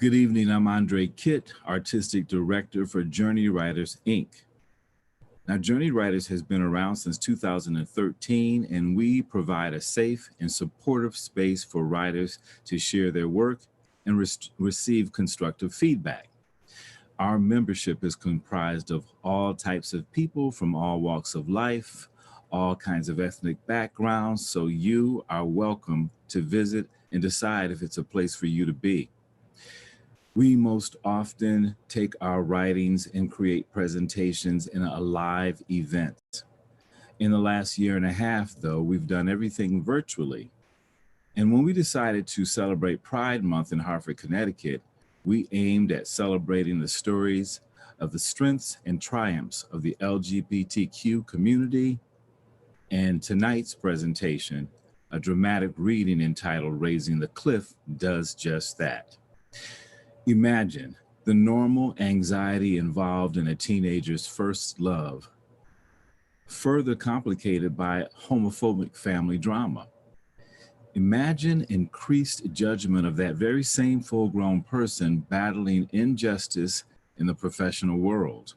Good evening. I'm Andre Kitt, Artistic Director for Journey Writers, Inc. Now, Journey Writers has been around since 2013, and we provide a safe and supportive space for writers to share their work and receive constructive feedback. Our membership is comprised of all types of people from all walks of life, all kinds of ethnic backgrounds, so you are welcome to visit and decide if it's a place for you to be. We most often take our writings and create presentations in a live event. In the last year and a half, though, we've done everything virtually. And when we decided to celebrate Pride Month in Hartford, Connecticut, we aimed at celebrating the stories of the strengths and triumphs of the LGBTQ community. And tonight's presentation, a dramatic reading entitled Raising the Cliff, does just that. Imagine the normal anxiety involved in a teenager's first love, further complicated by homophobic family drama. Imagine increased judgment of that very same full-grown person battling injustice in the professional world.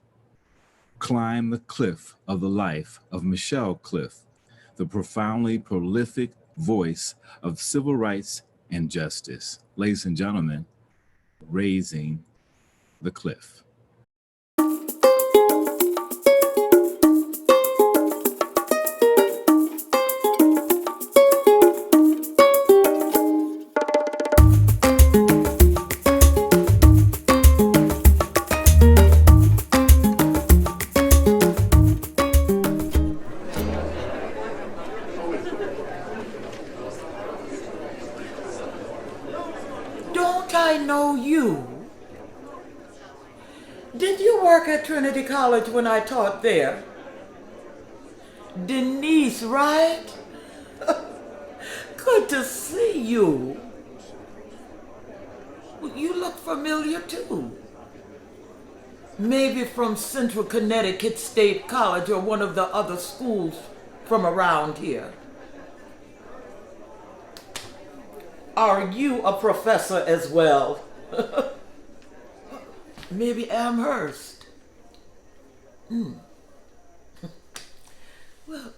Climb the cliff of the life of Michelle Cliff, the profoundly prolific voice of civil rights and justice. Ladies and gentlemen, Raising the Cliff. Don't I know you? Did you work at Trinity College when I taught there? Denise, right? Good to see you. You look familiar too. Maybe from Central Connecticut State College or one of the other schools from around here. Are you a professor as well? Maybe Amherst. Well,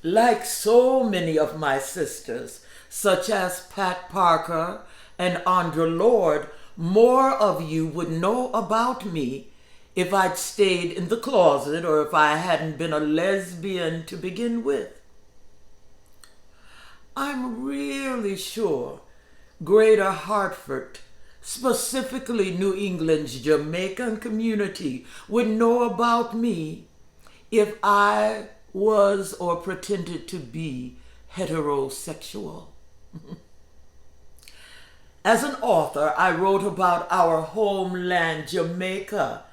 like so many of my sisters, such as Pat Parker and Andra Lord, more of you would know about me if I'd stayed in the closet or if I hadn't been a lesbian to begin with. I'm really sure Greater Hartford, specifically New England's Jamaican community, would know about me if I was or pretended to be heterosexual. As an author, I wrote about our homeland, Jamaica,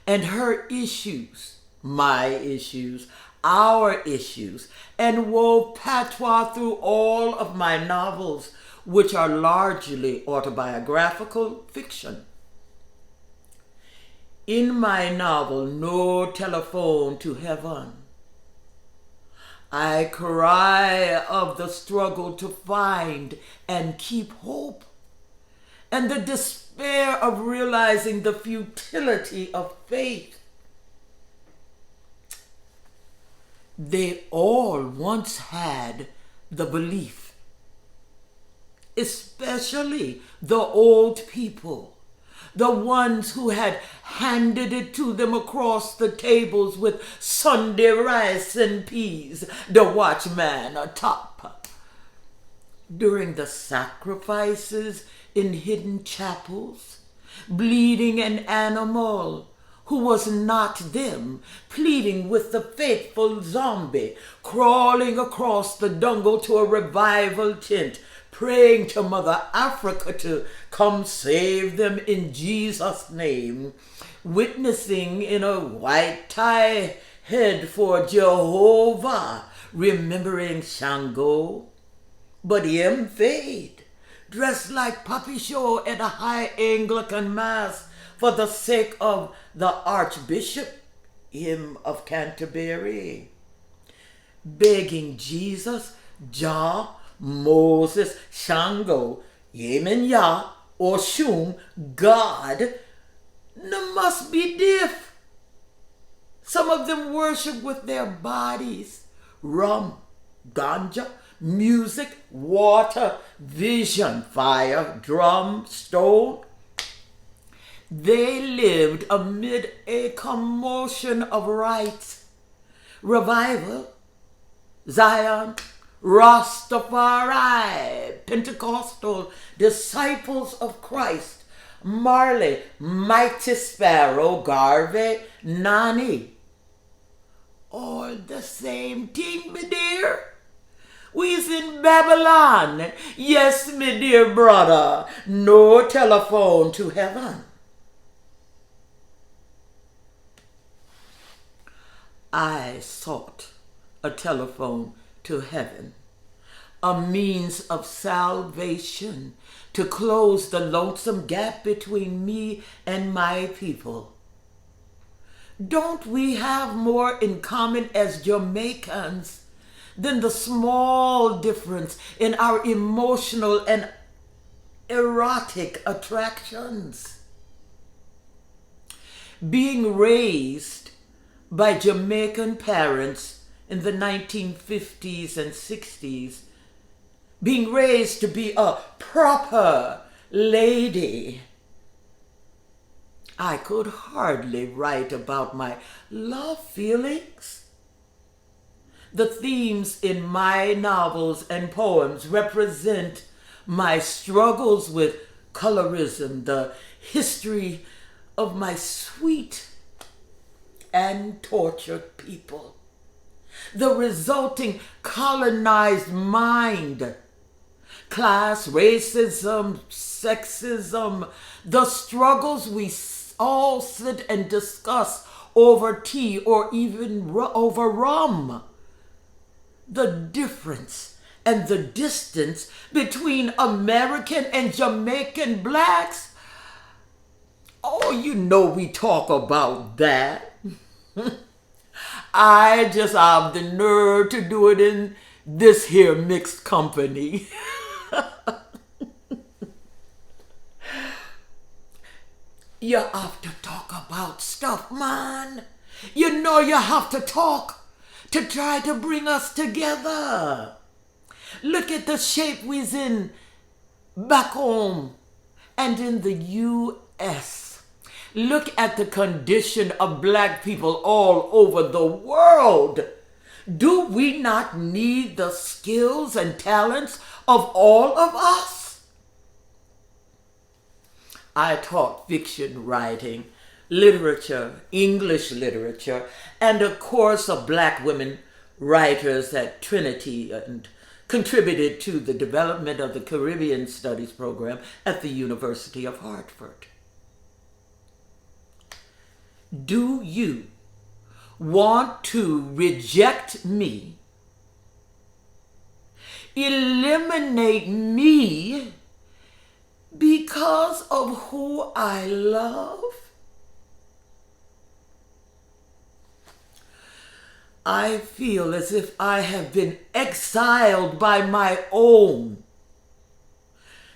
and her issues, my issues, our issues, and wove patois through all of my novels, which are largely autobiographical fiction. In my novel, No Telephone to Heaven, I cry of the struggle to find and keep hope, and the despair of realizing the futility of faith. They all once had the belief, especially the old people, the ones who had handed it to them across the tables with Sunday rice and peas, the watchman atop. During the sacrifices in hidden chapels, bleeding an animal who was not them, pleading with the faithful zombie, crawling across the jungle to a revival tent, praying to Mother Africa to come save them in Jesus' name, witnessing in a white tie head for Jehovah, remembering Shango, but him fade, dressed like Papi Shaw at a high Anglican mass for the sake of the Archbishop, him of Canterbury, begging Jesus, Jah, Moses, Shango, Yemen Yah, or Shum, God, there must be diff. Some of them worship with their bodies. Rum, ganja, music, water, vision, fire, drum, stone. They lived amid a commotion of rites. Revival, Zion, Rastafari, Pentecostal, disciples of Christ, Marley, Mighty Sparrow, Garvey, Nani. All the same thing, my dear. We's in Babylon. Yes, my dear brother. No telephone to heaven. I sought a telephone to heaven, a means of salvation to close the lonesome gap between me and my people. Don't we have more in common as Jamaicans than the small difference in our emotional and erotic attractions? Being raised by Jamaican parents in the 1950s and 60s, being raised to be a proper lady, I could hardly write about my love feelings. The themes in my novels and poems represent my struggles with colorism, the history of my sweet and tortured people, the resulting colonized mind, class, racism, sexism, the struggles we all sit and discuss over tea or even over rum, the difference and the distance between American and Jamaican blacks. Oh, you know we talk about that. I just have the nerve to do it in this here mixed company. You have to talk about stuff, man. You know you have to talk to try to bring us together. Look at the shape we's in back home and in the U.S. Look at the condition of black people all over the world. Do we not need the skills and talents of all of us? I taught fiction writing, literature, English literature, and a course of black women writers at Trinity and contributed to the development of the Caribbean Studies program at the University of Hartford. Do you want to reject me, eliminate me because of who I love? I feel as if I have been exiled by my own.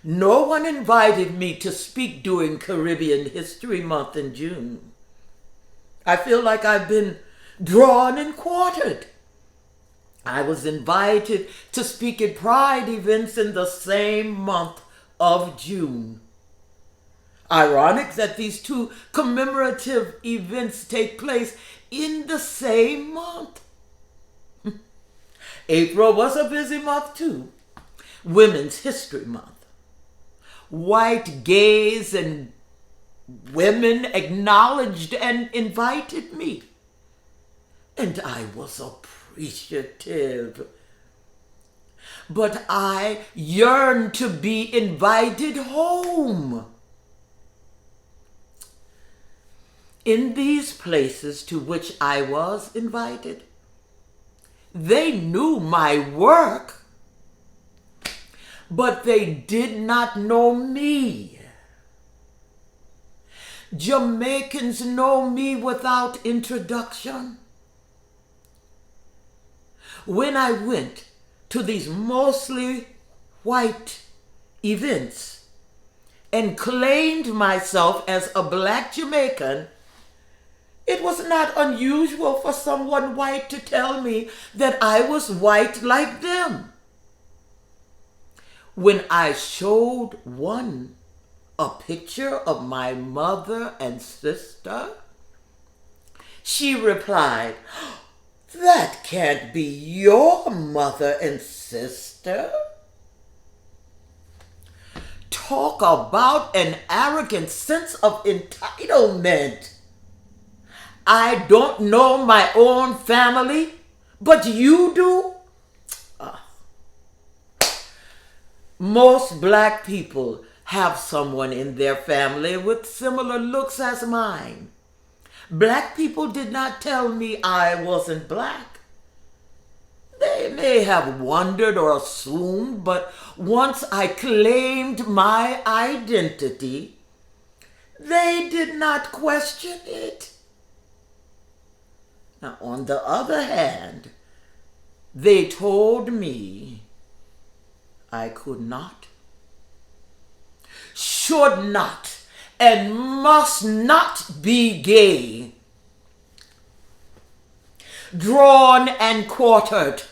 No one invited me to speak during Caribbean History Month in June. I feel like I've been drawn and quartered. I was invited to speak at Pride events in the same month of June. Ironic that these two commemorative events take place in the same month. April was a busy month too. Women's History Month. White gays and women acknowledged and invited me. And I was appreciative. But I yearned to be invited home. In these places to which I was invited, they knew my work, but they did not know me. Jamaicans know me without introduction. When I went to these mostly white events, and claimed myself as a black Jamaican, it was not unusual for someone white to tell me that I was white like them. When I showed one a picture of my mother and sister, she replied, "That can't be your mother and sister." Talk about an arrogant sense of entitlement. I don't know my own family, but you do? Most black people have someone in their family with similar looks as mine. Black people did not tell me I wasn't black. They may have wondered or assumed, but once I claimed my identity, they did not question it. Now, on the other hand, they told me I could not, should not, and must not be gay, drawn and quartered.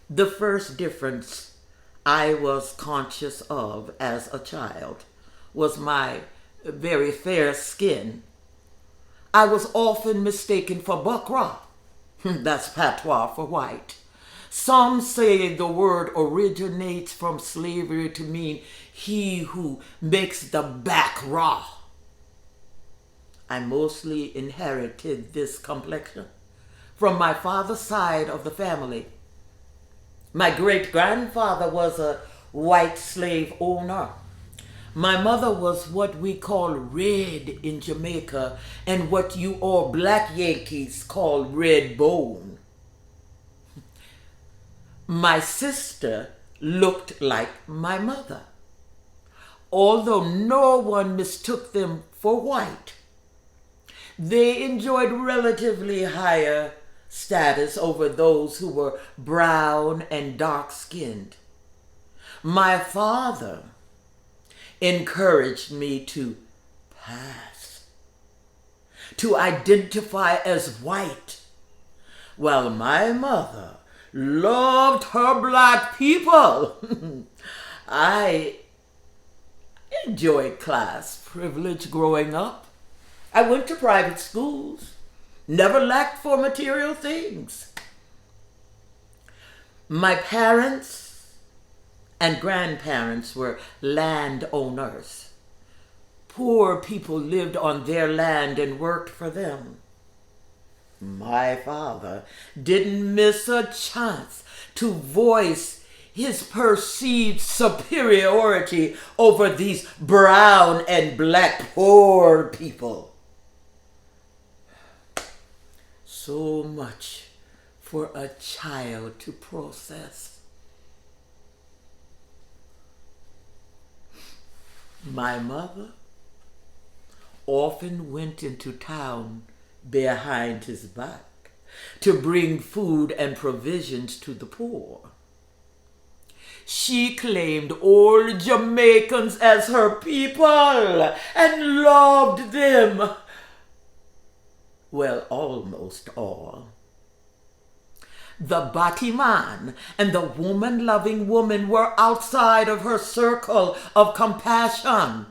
The first difference I was conscious of as a child was my very fair skin. I was often mistaken for buckra. That's patois for white. Some say the word originates from slavery to mean he who makes the back raw. I mostly inherited this complexion from my father's side of the family. My great-grandfather was a white slave owner. My mother was what we call red in Jamaica and what you all black Yankees call red bone. My sister looked like my mother, although no one mistook them for white. They enjoyed relatively higher status over those who were brown and dark-skinned. My father encouraged me to pass, to identify as white, while my mother loved her black people. I enjoyed class privilege growing up. I went to private schools, never lacked for material things. My parents and grandparents were landowners. Poor people lived on their land and worked for them. My father didn't miss a chance to voice his perceived superiority over these brown and black poor people. So much for a child to process. My mother often went into town behind his back to bring food and provisions to the poor. She claimed all Jamaicans as her people and loved them. Well, almost all. The Batiman and the woman-loving woman were outside of her circle of compassion.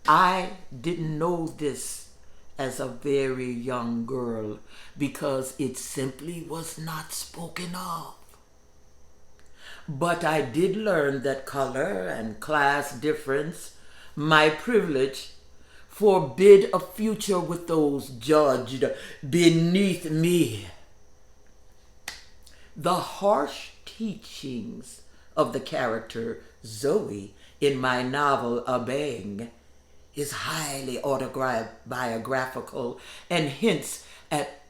I didn't know this as a very young girl because it simply was not spoken of. But I did learn that color and class difference, my privilege, forbid a future with those judged beneath me. The harsh teachings of the character Zoe in my novel Abeng is highly autobiographical and hints at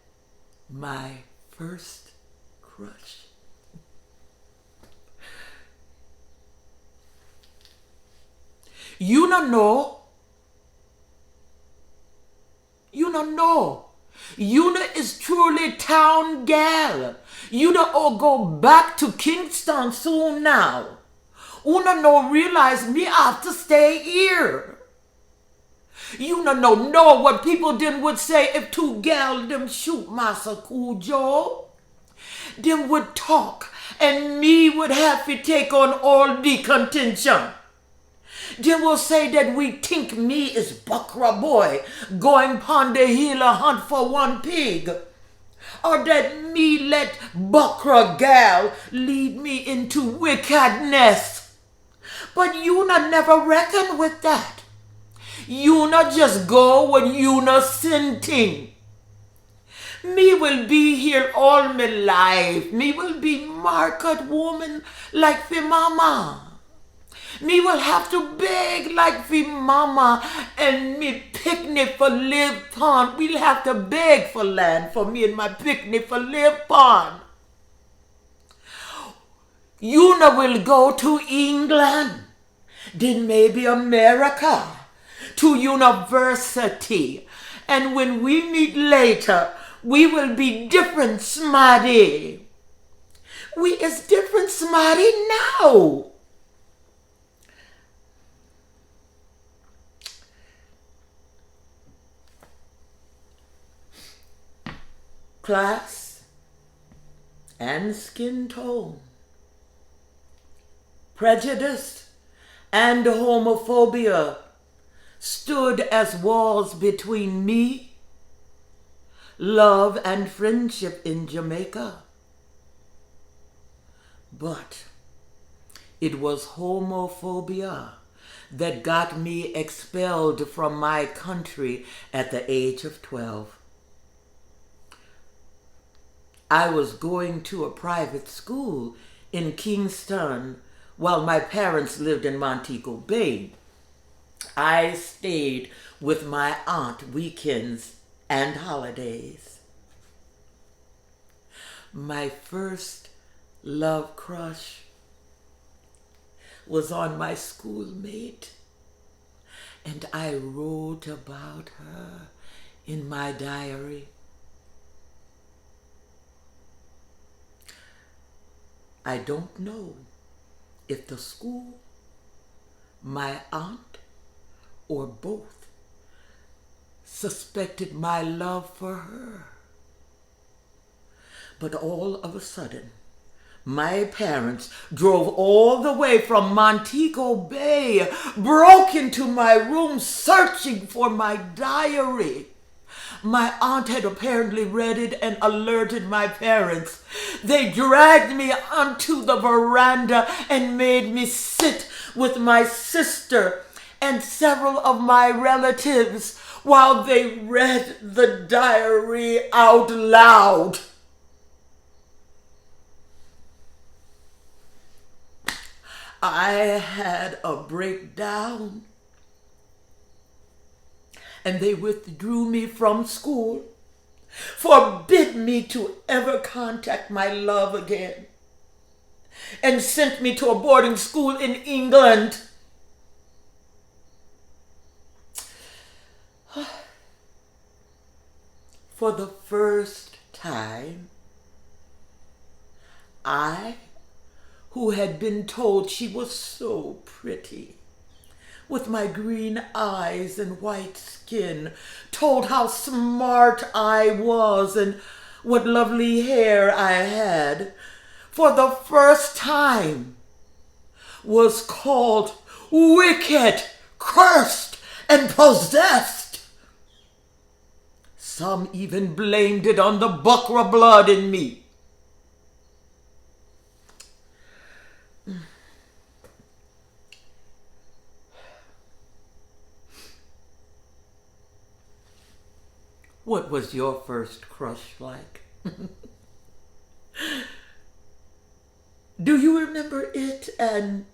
my first crush. You don't know. Una is truly town gal. Una all go back to Kingston soon now. Una no realize me have to stay here. Una no know what people then would say if two gal them shoot Massa Cujo. Them would talk and me would have to take on all the contention. They will say that we think me is Buckra boy going pon the hill a hunt for one pig. Or that me let Buckra gal lead me into wickedness. But Una never reckon with that. Una just go when Una sinting. Me will be here all my life. Me will be market woman like fi mama. Me will have to beg like fi mama and me picnic for live pond. We'll have to beg for land for me and my picnic for live pond. Una will go to England, then maybe America, to university. And when we meet later, we will be different smarty. We is different smarty now. Class and skin tone, prejudice and homophobia stood as walls between me, love and friendship in Jamaica. But it was homophobia that got me expelled from my country at the age of 12. I was going to a private school in Kingston while my parents lived in Montego Bay. I stayed with my aunt weekends and holidays. My first love crush was on my schoolmate, and I wrote about her in my diary. I don't know if the school, my aunt, or both suspected my love for her. But all of a sudden, my parents drove all the way from Montego Bay, broke into my room searching for my diary. My aunt had apparently read it and alerted my parents. They dragged me onto the veranda and made me sit with my sister and several of my relatives while they read the diary out loud. I had a breakdown, and they withdrew me from school, forbid me to ever contact my love again, and sent me to a boarding school in England. For the first time, I, who had been told she was so pretty, with my green eyes and white skin, told how smart I was and what lovely hair I had, for the first time was called wicked, cursed, and possessed. Some even blamed it on the Buckra blood in me. What was your first crush like? Do you remember it and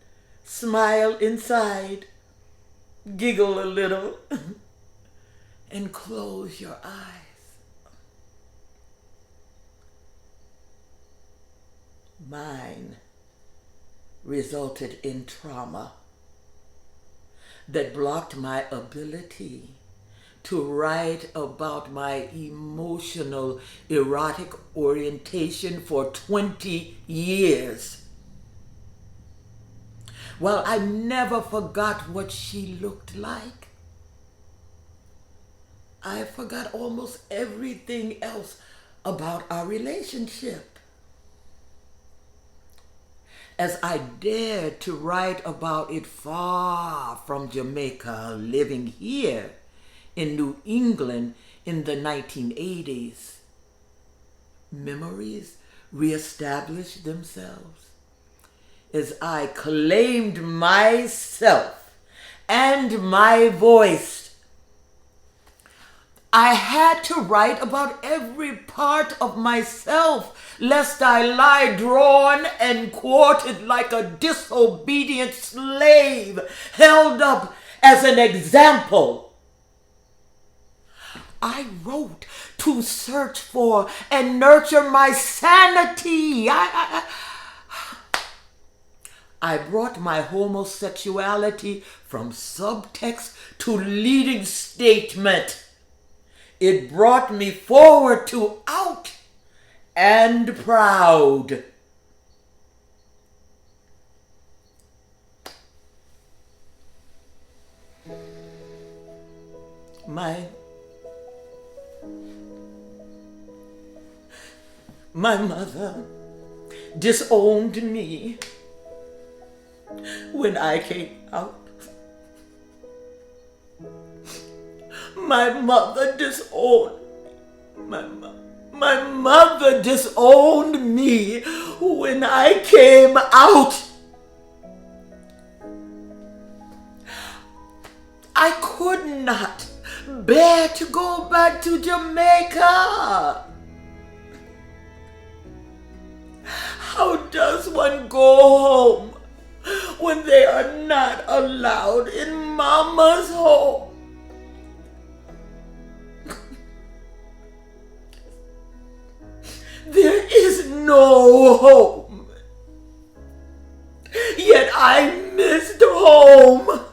smile inside, giggle a little, and close your eyes? Mine resulted in trauma that blocked my ability to write about my emotional, erotic orientation for 20 years. Well, I never forgot what she looked like. I forgot almost everything else about our relationship. As I dared to write about it far from Jamaica, living here in New England in the 1980s, memories reestablished themselves as I claimed myself and my voice. I had to write about every part of myself, lest I lie drawn and quartered like a disobedient slave, held up as an example. I wrote to search for and nurture my sanity. I brought my homosexuality from subtext to leading statement. It brought me forward to out and proud. My mother disowned me when I came out. My mother disowned me. My mother disowned me when I came out. I could not bear to go back to Jamaica. How does one go home when they are not allowed in Mama's home? There is no home. Yet I missed home.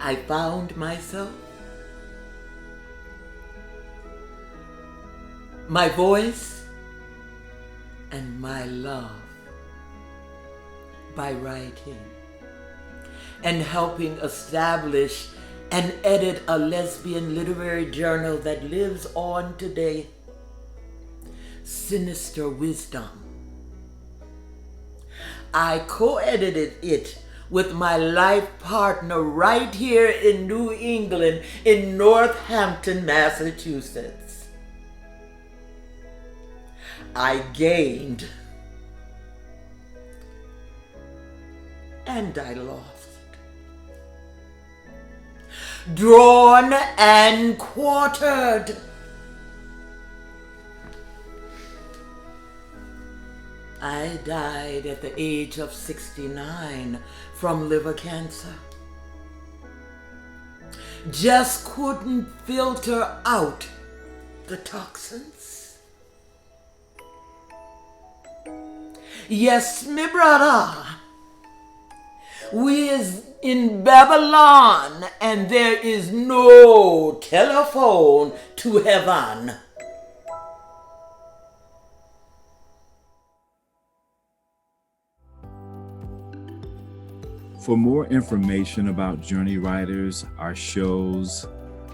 I found myself, my voice, and my love by writing and helping establish and edit a lesbian literary journal that lives on today, Sinister Wisdom. I co-edited it with my life partner right here in New England, in Northampton, Massachusetts. I gained and I lost, drawn and quartered. I died at the age of 69 from liver cancer. Just couldn't filter out the toxins. Yes, me brother, we is in Babylon and there is no telephone to heaven. For more information about Journey Writers, our shows,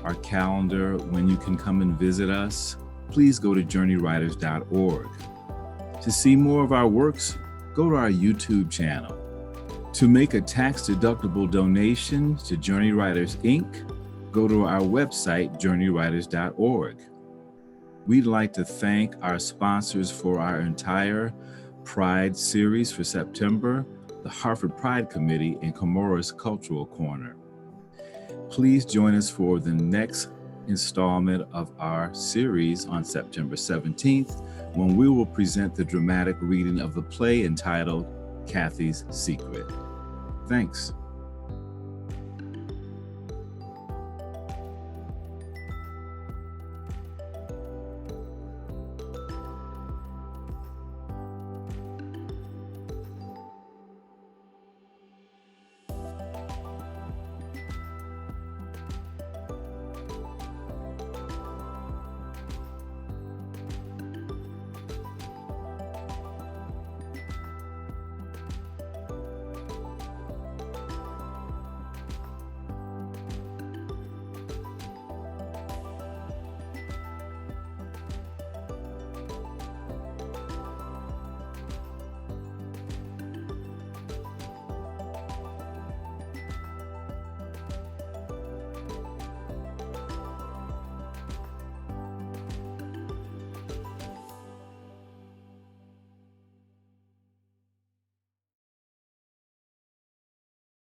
our calendar, when you can come and visit us, please go to journeywriters.org. To see more of our works, go to our YouTube channel. To make a tax-deductible donation to Journey Writers, Inc., go to our website, journeywriters.org. We'd like to thank our sponsors for our entire Pride series for September, the Hartford Pride Committee and Comoros Cultural Corner. Please join us for the next installment of our series on September 17th, when we will present the dramatic reading of the play entitled Kathy's Secret. Thanks.